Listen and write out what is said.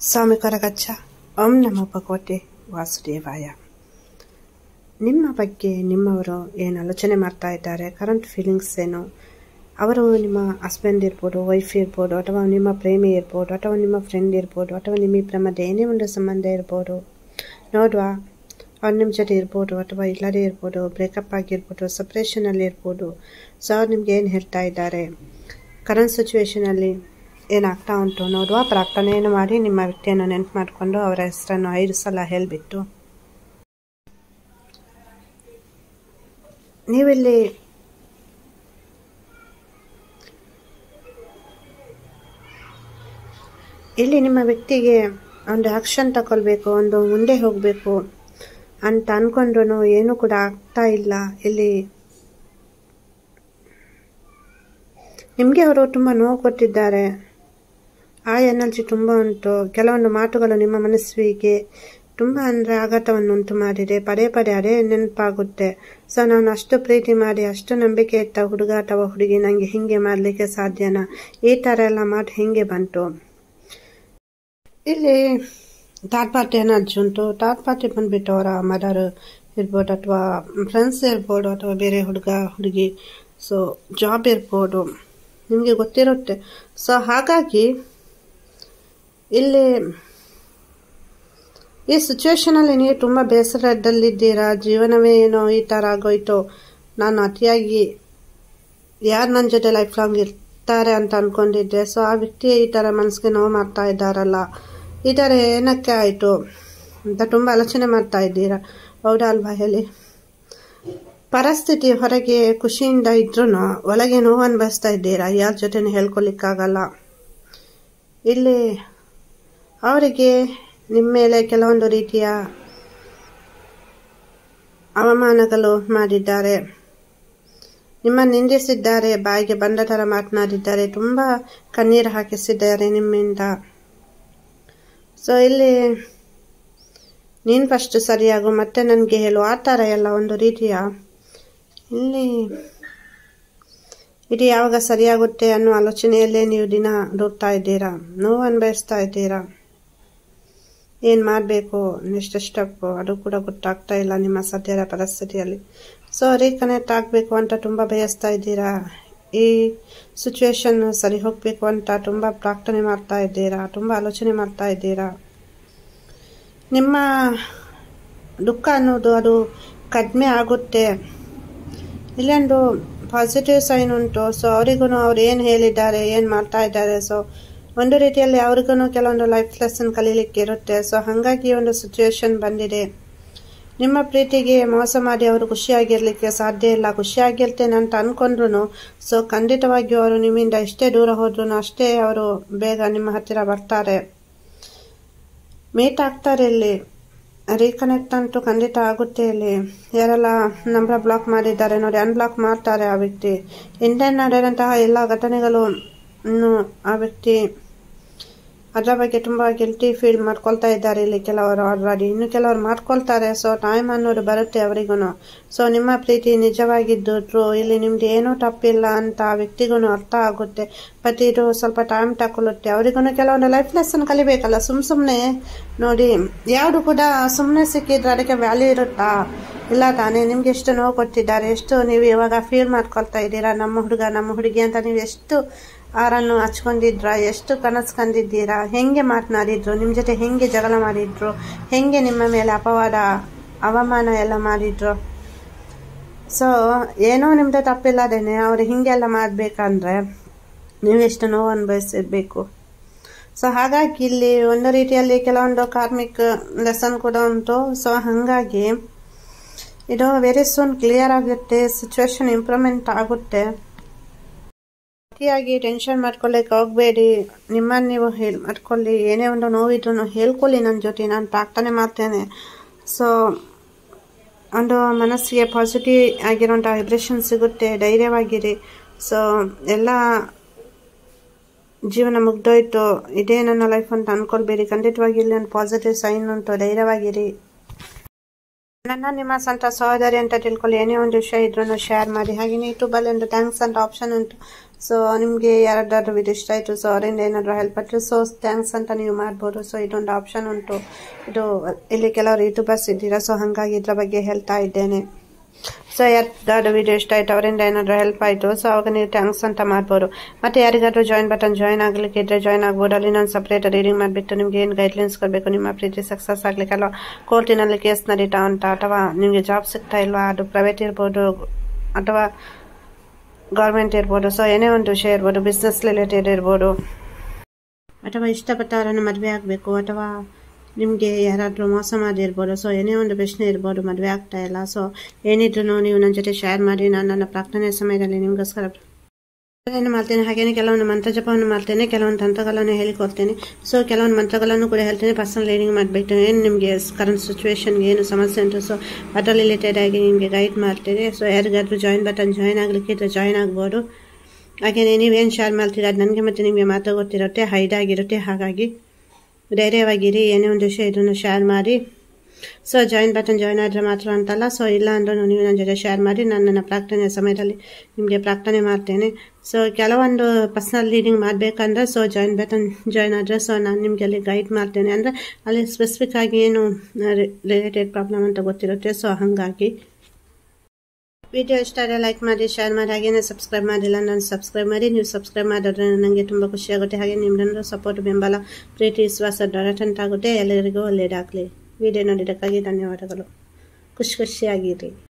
ಸ್ವಾಮಿ ಕೊರಗಚ್ಚ ಓಂ ನಮೋ ಭಗವತೆ ವಾಸುದೇವಾಯ. ನಿಮ್ಮ ಬಗ್ಗೆ ನಿಮ್ಮವರು ಏನು ಆಲೋಚನೆ ಮಾಡ್ತಾ ಇದ್ದಾರೆ, ಕರೆಂಟ್ ಫೀಲಿಂಗ್ಸ್ ಏನು, ಅವರು ನಿಮ್ಮ ಹಸ್ಬೆಂಡ್ ಇರ್ಬೋದು, ವೈಫ್ ಇರ್ಬೋದು, ಅಥವಾ ನಿಮ್ಮ ಪ್ರೇಮಿ ಇರ್ಬೋದು, ಅಥವಾ ನಿಮ್ಮ ಫ್ರೆಂಡ್ ಇರ್ಬೋದು, ಅಥವಾ ನಿಮ್ಮಿಬ್ಬರ ಮಧ್ಯೆ ಏನೇ ಒಂದು ಸಂಬಂಧ ಇರ್ಬೋದು. ನೋಡುವ, ಅವ್ರು ನಿಮ್ಮ ಜೊತೆ ಇರ್ಬೋದು ಅಥವಾ ಇಲ್ಲದೇ ಇರ್ಬೋದು, ಬ್ರೇಕಪ್ ಆಗಿರ್ಬೋದು, ಸಪ್ರೇಷನಲ್ಲಿ ಇರ್ಬೋದು. ಸೊ ಅವ್ರು ನಿಮ್ಗೆ ಏನು ಹೇಳ್ತಾ ಇದ್ದಾರೆ, ಕರೆಂಟ್ ಸಿಚುವೇಶನಲ್ಲಿ ಏನಾಗ್ತಾ ಉಂಟು ನೋಡುವ. ಪ್ರಾರ್ಥನೆಯನ್ನು ಮಾಡಿ ನಿಮ್ಮ ವ್ಯಕ್ತಿಯನ್ನು ನೆನಪು ಮಾಡಿಕೊಂಡು ಅವರ ಹೆಸರನ್ನು 5 ಸಲ ಹೇಳಿಬಿಟ್ಟು ನೀವಿಲ್ಲಿ ನಿಮ್ಮ ವ್ಯಕ್ತಿಗೆ ಒಂದು ಆಕ್ಷನ್ ತಗೊಳ್ಬೇಕು, ಒಂದು ಮುಂದೆ ಹೋಗಬೇಕು ಅಂತ ಅಂದ್ಕೊಂಡ್ರು ಏನೂ ಕೂಡ ಆಗ್ತಾ ಇಲ್ಲ. ಇಲ್ಲಿ ನಿಮಗೆ ಅವರು ತುಂಬ ನೋವು ಕೊಟ್ಟಿದ್ದಾರೆ. ಆ ಎನರ್ಜಿ ತುಂಬ ಉಂಟು. ಕೆಲವೊಂದು ಮಾತುಗಳು ನಿಮ್ಮ ಮನಸ್ಸಿಗೆ ತುಂಬ ಅಂದರೆ ಆಘಾತವನ್ನು ಉಂಟು ಮಾಡಿದೆ. ಪದೇ ಪದೇ ಅದೇ ನೆನಪಾಗುತ್ತೆ. ಸೊ ನಾನು ಅಷ್ಟು ಪ್ರೀತಿ ಮಾಡಿ ಅಷ್ಟು ನಂಬಿಕೆ ಇಟ್ಟ ಹುಡುಗ ಅಥವಾ ಹುಡುಗಿ ನನಗೆ ಹಿಂಗೆ ಮಾಡಲಿಕ್ಕೆ ಸಾಧ್ಯನಾ, ಈ ಥರ ಎಲ್ಲ ಮಾತು ಹಿಂಗೆ ಬಂತು. ಇಲ್ಲಿ ಥರ್ಡ್ ಪಾರ್ಟಿ ಎನರ್ಜಿ ಉಂಟು. ಥರ್ಡ್ ಪಾರ್ಟಿ ಬಂದ್ಬಿಟ್ಟು ಅವರ ಮದರ್ ಇರ್ಬೋದು, ಅಥವಾ ಫ್ರೆಂಡ್ಸ್ ಇರ್ಬೋದು, ಅಥವಾ ಬೇರೆ ಹುಡುಗ ಹುಡುಗಿ, ಸೊ ಜಾಬ್ ಇರ್ಬೋದು, ನಿಮಗೆ ಗೊತ್ತಿರುತ್ತೆ. ಸೊ ಹಾಗಾಗಿ ಇಲ್ಲಿ ಈ ಸಿಚುವೇಶನಲ್ಲಿ ನೀವು ತುಂಬ ಬೇಸರದಲ್ಲಿದ್ದೀರಾ. ಜೀವನವೇ ಏನೋ ಈ ಥರ ಆಗೋಯ್ತು, ನಾನು ಅತಿಯಾಗಿ ಯಾರು ನನ್ನ ಜೊತೆ ಲೈಫ್ ಲಾಂಗ್ ಇರ್ತಾರೆ ಅಂತ ಅಂದ್ಕೊಂಡಿದ್ದೆ. ಸೊ ಆ ವ್ಯಕ್ತಿ ಈ ಥರ ಮನಸ್ಸಿಗೆ ನೋವು ಮಾಡ್ತಾ ಇದ್ದಾರಲ್ಲ, ಈ ಥರ ಏನಕ್ಕೆ ಆಯಿತು ಅಂತ ತುಂಬ ಆಲೋಚನೆ ಮಾಡ್ತಾ ಇದ್ದೀರಾ. ಹೌದಾ ಅಲ್ವಾ ಹೇಳಿ. ಪರಿಸ್ಥಿತಿ ಹೊರಗೆ ಖುಷಿಯಿಂದ ಇದ್ರೂ ಒಳಗೆ ನೋವು ಅನುಭವಿಸ್ತಾ ಇದ್ದೀರಾ. ಯಾರ ಜೊತೆನೂ ಹೇಳ್ಕೊಲಿಕ್ಕಾಗಲ್ಲ. ಇಲ್ಲಿ ಅವರಿಗೆ ನಿಮ್ಮ ಮೇಲೆ ಕೆಲವೊಂದು ರೀತಿಯ ಅವಮಾನಗಳು ಮಾಡಿದ್ದಾರೆ, ನಿಮ್ಮ ನಿಂದಿಸಿದ್ದಾರೆ, ಬಾಯಿಗೆ ಬಂದ ಥರ ಮಾತನಾಡಿದ್ದಾರೆ, ತುಂಬ ಕಣ್ಣೀರು ಹಾಕಿಸಿದ್ದಾರೆ ನಿಮ್ಮಿಂದ. ಸೊ ಇಲ್ಲಿ ನೀನು ಫಸ್ಟ್ ಸರಿಯಾಗು ಮತ್ತೆ ನನಗೆ ಹೇಳು, ಆ ಥರ ಎಲ್ಲ ಒಂದು ರೀತಿಯ ಇಲ್ಲಿ ಇದು ಯಾವಾಗ ಸರಿಯಾಗುತ್ತೆ ಅನ್ನೋ ಆಲೋಚನೆಯಲ್ಲೇ ನೀವು ದಿನ ದೂಡ್ತಾ ಇದ್ದೀರಾ, ನೋವು ಅನುಭವಿಸ್ತಾ ಇದ್ದೀರಾ. ಏನು ಮಾಡಬೇಕು, ನೆಕ್ಸ್ಟ್ ಸ್ಟೆಪ್ ಅದು ಕೂಡ ಗೊತ್ತಾಗ್ತಾ ಇಲ್ಲ ನಿಮ್ಮ ಸದ್ಯದ ಪರಿಸ್ಥಿತಿಯಲ್ಲಿ. ಸೊ ರೀಕನೆಕ್ಟ್ ಆಗಬೇಕು ಅಂತ ತುಂಬ ಬಯಸ್ತಾ ಇದ್ದೀರಾ. ಈ ಸಿಚುವೇಶನ್ ಸರಿ ಹೋಗಬೇಕು ಅಂತ ತುಂಬ ಪ್ರಾರ್ಥನೆ ಮಾಡ್ತಾ ಇದ್ದೀರಾ, ತುಂಬ ಆಲೋಚನೆ ಮಾಡ್ತಾ ಇದ್ದೀರಾ. ನಿಮ್ಮ ದುಃಖ ಅನ್ನೋದು ಅದು ಕಡಿಮೆ ಆಗುತ್ತೆ. ಇಲ್ಲೊಂದು ಪಾಸಿಟಿವ್ ಸೈನ್ ಉಂಟು. ಸೊ ಅವರಿಗೂ ಅವ್ರು ಏನು ಹೇಳಿದ್ದಾರೆ, ಏನು ಮಾಡ್ತಾ ಇದ್ದಾರೆ, ಸೊ ಒಂದು ರೀತಿಯಲ್ಲಿ ಅವ್ರಿಗೂ ಕೆಲವೊಂದು ಲೈಫ್ ಲೆಸನ್ ಕಲೀಲಿಕ್ಕೆ ಇರುತ್ತೆ. ಸೊ ಹಾಗಾಗಿ ಒಂದು ಸಿಚುವೇಶನ್ ಬಂದಿದೆ. ನಿಮ್ಮ ಪ್ರೀತಿಗೆ ಮೋಸ ಮಾಡಿ ಅವರು ಖುಷಿಯಾಗಿರ್ಲಿಕ್ಕೆ ಸಾಧ್ಯ ಇಲ್ಲ. ಖುಷಿಯಾಗಿರ್ತೇನೆ ಅಂತ ಅಂದ್ಕೊಂಡ್ರು ಸೊ ಖಂಡಿತವಾಗಿಯೂ ಅವರು ನಿಮ್ಮಿಂದ ಎಷ್ಟೇ ದೂರ ಹೋದ್ರು ಅಷ್ಟೇ ಅವರು ಬೇಗ ನಿಮ್ಮ ಹತ್ತಿರ ಬರ್ತಾರೆ, ಮೀಟ್ ಆಗ್ತಾರೆ. ಇಲ್ಲಿ ರೀಕನೆಕ್ಟ್ ಅಂತೂ ಖಂಡಿತ ಆಗುತ್ತೆ. ಇಲ್ಲಿ ಯಾರೆಲ್ಲ ನಂಬರ್ ಬ್ಲಾಕ್ ಮಾಡಿದ್ದಾರೆ ನೋಡಿ, ಅನ್ಬ್ಲಾಕ್ ಮಾಡ್ತಾರೆ ಆ ವ್ಯಕ್ತಿ. ಹಿಂದೆ ನಡೆದಂತಹ ಎಲ್ಲ ಘಟನೆಗಳು ಆ ವ್ಯಕ್ತಿ ಅದರ ಬಗ್ಗೆ ತುಂಬ ಗಿಲ್ಟಿ ಫೀಲ್ ಮಾಡ್ಕೊಳ್ತಾ ಇದ್ದಾರೆ. ಇಲ್ಲಿ ಕೆಲವರು ಆಲ್ರೆಡಿ, ಇನ್ನು ಕೆಲವರು ಮಾಡ್ಕೊಳ್ತಾರೆ. ಸೊ ಟೈಮ್ ಅನ್ನೋದು ಬರುತ್ತೆ ಅವರಿಗೂ. ಸೊ ನಿಮ್ಮ ಪ್ರೀತಿ ನಿಜವಾಗಿದ್ದು ಇಲ್ಲಿ ನಿಮ್ದು ಏನೂ ತಪ್ಪಿಲ್ಲ ಅಂತ ಆ ವ್ಯಕ್ತಿಗೂ ಅರ್ಥ ಆಗುತ್ತೆ. ಬಟ್ ಇದು ಸ್ವಲ್ಪ ಟೈಮ್ ತಗೊಳ್ಳುತ್ತೆ. ಅವರಿಗೂ ಕೆಲವೊಂದು ಲೈಫ್ ಲೆಸನ್ ಕಲಿಬೇಕಲ್ಲ. ಸುಮ್ಮನೆ ನೋಡಿ, ಯಾವುದು ಕೂಡ ಸುಮ್ಮನೆ ಸಿಕ್ಕಿದ್ರೆ ಅದಕ್ಕೆ ವ್ಯಾಲ್ಯೂ ಇರುತ್ತಾ? ಇಲ್ಲ ತಾನೇ. ನಿಮ್ಗೆ ಎಷ್ಟು ನೋವು ಕೊಟ್ಟಿದ್ದಾರೆ, ಎಷ್ಟು ನೀವು ಇವಾಗ ಫೀಲ್ ಮಾಡ್ಕೊಳ್ತಾ ಇದ್ದೀರಾ. ನಮ್ಮ ಹುಡುಗ ನಮ್ಮ ಹುಡುಗಿ ಅಂತ ನೀವು ಎಷ್ಟು ಆರನ್ನು ಹಚ್ಕೊಂಡಿದ್ರ, ಎಷ್ಟು ಕನಸು ಕಂಡಿದ್ದೀರಾ, ಹೆಂಗೆ ಮಾತನಾಡಿದ್ರು, ನಿಮ್ಮ ಜೊತೆ ಹೆಂಗೆ ಜಗಳ ಮಾಡಿದ್ರು, ಹೆಂಗೆ ನಿಮ್ಮ ಮೇಲೆ ಅಪವಾದ ಅವಮಾನ ಎಲ್ಲ ಮಾಡಿದ್ರು. ಸೊ ಏನೋ ನಿಮ್ಮದು ತಪ್ಪಿಲ್ಲದೇನೆ ಅವರು ಹಿಂಗೆಲ್ಲ ಮಾಡಬೇಕಂದ್ರೆ ನೀವು ಎಷ್ಟು ನೋವು ಅನುಭವಿಸಿರ್ಬೇಕು. ಸೊ ಹಾಗಾಗಿ ಇಲ್ಲಿ ಒಂದು ರೀತಿಯಲ್ಲಿ ಕೆಲವೊಂದು ಕಾರ್ಮಿಕ್ ಲೆಸನ್ ಕೂಡ ಉಂಟು. ಸೊ ಹಾಗಾಗಿ ಇದು ವೆರಿ ಸೂನ್ ಕ್ಲಿಯರ್ ಆಗುತ್ತೆ, ಸಿಚುವೇಶನ್ ಇಂಪ್ರೂವ್ಮೆಂಟ್ ಆಗುತ್ತೆ. ಅತಿಯಾಗಿ ಟೆನ್ಷನ್ ಮಾಡ್ಕೊಳ್ಳಿಕ್ಕೆ ಹೋಗಬೇಡಿ. ನಿಮ್ಮನ್ನು ನೀವು ಮಾಡ್ಕೊಳ್ಳಿ. ಏನೇ ಒಂದು ನೋವಿದ್ರು ಹೇಳ್ಕೊಳ್ಳಿ ನನ್ನ ಜೊತೆ, ನಾನು ಪ್ರಾರ್ಥನೆ ಮಾಡ್ತೇನೆ. ಸೊ ಒಂದು ಮನಸ್ಸಿಗೆ ಪಾಸಿಟಿವ್ ಆಗಿರೋಂಥ ವೈಬ್ರೇಷನ್ ಸಿಗುತ್ತೆ. ಧೈರ್ಯವಾಗಿರಿ. ಸೊ ಎಲ್ಲ ಜೀವನ ಮುಗ್ದೋಯ್ತು, ಇದೇ ನನ್ನ ಲೈಫ್ ಅಂತ ಅಂದ್ಕೊಳ್ಬೇಡಿ. ಖಂಡಿತವಾಗಿ ಇಲ್ಲಿ ಒಂದು ಪಾಸಿಟಿವ್ ಸೈನ್ ಉಂಟು. ಧೈರ್ಯವಾಗಿರಿ. ನನ್ನ ನಿಮ್ಮ ಸ್ವಂತ ಸಹೋದರಿ ಅಂತ ತಿಳ್ಕೊಳ್ಳಿ. ಏನೇ ಒಂದು ವಿಷಯ ಇದ್ರೂ ಶೇರ್ ಮಾಡಿ. ಹಾಗೆಯೇ ಯೂಟ್ಯೂಬಲ್ಲಿ ಒಂದು ಥ್ಯಾಂಕ್ಸ್ ಅಂತ ಆಪ್ಷನ್ ಉಂಟು. ಸೊ ನಿಮಗೆ ಯಾರಾದ್ರೂ ವಿಡಿಯೋ ಇಷ್ಟ ಆಯಿತು, ಸೊ ಅವರಿಂದ ಏನಾದರೂ ಹೆಲ್ಪ್ ಆಯಿತು, ಸೊ ಥ್ಯಾಂಕ್ಸ್ ಅಂತ ನೀವು ಮಾಡ್ಬೋದು. ಸೊ ಇದೊಂದು ಆಪ್ಷನ್ ಉಂಟು. ಇದು ಇಲ್ಲಿ ಕೆಲವರು ಯೂಟ್ಯೂಬರ್ಸ್ ಇದ್ದೀರಾ, ಸೊ ಹಾಗಾಗಿ ಇದ್ರ ಬಗ್ಗೆ ಹೇಳ್ತಾ ಇದ್ದೇನೆ. ಸೊ ಯಾರ್ದಾದ್ರು ವಿಡಿಯೋ ಇಷ್ಟ ಆಯಿತು, ಅವರಿಂದ ಏನಾದರೂ ಹೆಲ್ಪ್ ಆಯಿತು, ಸೊ ಅವಾಗ ನೀವು ಥ್ಯಾಂಕ್ಸ್ ಅಂತ ಮಾಡ್ಬೋದು. ಮತ್ತು ಯಾರಿಗಾದ್ರೂ ಜಾಯಿನ್ ಆಗಲಿಕ್ಕೆ ಇದ್ರೆ ಜಾಯಿನ್ ಆಗ್ಬೋದು. ಅಲ್ಲಿ ನಾನು ಸಪ್ರೇಟ್ ರೀಡಿಂಗ್ ಮಾಡಿಬಿಟ್ಟು ನಿಮಗೆ ಏನು ಗೈಡ್ಲೈನ್ಸ್ ಕೊಡಬೇಕು, ನಿಮ್ಮ ಪ್ರೀತಿ ಸಕ್ಸಸ್ ಆಗಲಿಕ್ಕೆ, ಅಲ್ವಾ ಕೋರ್ಟಿನಲ್ಲಿ ಕೇಸ್ ನಡೀತಾ ಉಂಟಾ, ಅಥವಾ ನಿಮಗೆ ಜಾಬ್ ಸಿಗ್ತಾ ಇಲ್ವಾ, ಅದು ಪ್ರೈವೇಟ್ ಇರ್ಬೋದು ಅಥವಾ ಗೌರ್ಮೆಂಟ್ ಇರ್ಬೋದು, ಸೊ ಏನೇ ಒಂದು ವಿಷಯ ಇರ್ಬೋದು, ಬಿಸ್ನೆಸ್ ರಿಲೇಟೆಡ್ ಇರ್ಬೋದು, ಅಥವಾ ಇಷ್ಟಪಟ್ಟವರನ್ನು ಮದುವೆ ಆಗಬೇಕು, ಅಥವಾ ನಿಮಗೆ ಯಾರಾದರೂ ಮೋಸ ಮಾಡಿರ್ಬೋದು, ಸೊ ಏನೇ ಒಂದು ಪ್ರಶ್ನೆ ಇರ್ಬೋದು, ಮದುವೆ ಆಗ್ತಾ ಇಲ್ಲ, ಸೊ ಏನಿದ್ರು ನೀವು ನನ್ನ ಜೊತೆ ಶೇರ್ ಮಾಡಿ. ನಾನು ನನ್ನ ಪ್ರಾರ್ಥನೆ ಸಮಯದಲ್ಲಿ ನಿಮಗೋಸ್ಕರ ಪ್ರಾರ್ಥನೆ ಮಾಡ್ತೇನೆ. ಹಾಗೇನೆ ಕೆಲವೊಂದು ಮಂತ್ರ ಜಪವನ್ನು ಮಾಡ್ತೇನೆ, ಕೆಲವೊಂದು ತಂತ್ರಗಳನ್ನು ಹೇಳಿಕೊಡ್ತೇನೆ. ಸೊ ಕೆಲವೊಂದು ಮಂತ್ರಗಳನ್ನು ಕೂಡ ಹೇಳ್ತೇನೆ. ಪರ್ಸನಲ್ ರೀಡಿಂಗ್ ಮಾಡಿಬಿಟ್ಟು ಏನು ನಿಮಗೆ ಕರೆಂಟ್ ಸಿಚುವೇಶನ್ಗೆ ಏನು ಸಮಸ್ಯೆ ಉಂಟು, ಸೊ ಅದರ ರಿಲೇಟೆಡ್ ಆಗಿ ನಿಮಗೆ ಗೈಡ್ ಮಾಡ್ತೇನೆ. ಸೊ ಯಾರಿಗಾದ್ರೂ ಜಾಯಿನ್ ಆಗಲಿಕ್ಕೆ ಇದ್ರೆ ಜಾಯಿನ್ ಆಗ್ಬೋದು. ಹಾಗೆಯೇ ನೀವೇನು ಶೇರ್ ಮಾಡ್ತೀರಾ ಅದು ನನಗೆ ಮತ್ತು ನಿಮಗೆ ಮಾತ್ರ ಗೊತ್ತಿರುತ್ತೆ, ಹೈಡ್ ಆಗಿರುತ್ತೆ. ಹಾಗಾಗಿ ಧೈರ್ಯವಾಗಿರಿ, ಏನೇ ಒಂದು ವಿಷಯ ಇದನ್ನು ಶೇರ್ ಮಾಡಿ. ಸೊ ಜಾಯಿನ್ ಆದರೆ ಮಾತ್ರ ಅಂತಲ್ಲ, ಸೊ ಇಲ್ಲ ಅಂದ್ರೂ ನೀವು ನನ್ನ ಜೊತೆ ಶೇರ್ ಮಾಡಿ. ನಾನು ನನ್ನ ಪ್ರಾರ್ಥನೆಯ ಸಮಯದಲ್ಲಿ ನಿಮಗೆ ಪ್ರಾರ್ಥನೆ ಮಾಡ್ತೇನೆ. ಸೊ ಕೆಲವೊಂದು ಪರ್ಸನಲ್ ರೀಡಿಂಗ್ ಮಾಡಬೇಕಂದ್ರೆ ಸೊ ಜಾಯಿನ್ ಆದರೆ ಸೊ ನಾನು ನಿಮಗೆ ಅಲ್ಲಿ ಗೈಡ್ ಮಾಡ್ತೇನೆ. ಅಂದರೆ ಅಲ್ಲಿ ಸ್ಪೆಸಿಫಿಕ್ ಆಗಿ ಏನು ರಿಲೇಟೆಡ್ ಪ್ರಾಬ್ಲಮ್ ಅಂತ ಗೊತ್ತಿರುತ್ತೆ. ಸೊ ಹಾಗಾಗಿ ವಿಡಿಯೋ ಇಷ್ಟ ಆದರೆ ಲೈಕ್ ಮಾಡಿ, ಶೇರ್ ಮಾಡಿ. ಹಾಗೇನೆ ಸಬ್ಸ್ಕ್ರೈಬ್ ಮಾಡಿಲ್ಲ ನಾನು ಸಬ್ಸ್ಕ್ರೈಬ್ ಮಾಡಿ. ನೀವು ಸಬ್ಸ್ಕ್ರೈಬ್ ಮಾಡಿದ್ರೆ ನನಗೆ ತುಂಬ ಖುಷಿಯಾಗುತ್ತೆ. ಹಾಗೆ ನಿಮ್ಮೆಲ್ಲರ ಸಪೋರ್ಟ್, ಬೆಂಬಲ, ಪ್ರೀತಿ, ವಿಶ್ವಾಸ ದೊರೆತಂತಾಗುತ್ತೆ. ಎಲ್ಲರಿಗೂ ಒಳ್ಳೆಯದಾಗಲಿ. ವಿಡಿಯೋ ನೋಡಿದ್ದಕ್ಕಾಗಿ ಧನ್ಯವಾದಗಳು. ಖುಷಿಯಾಗಿರಿ.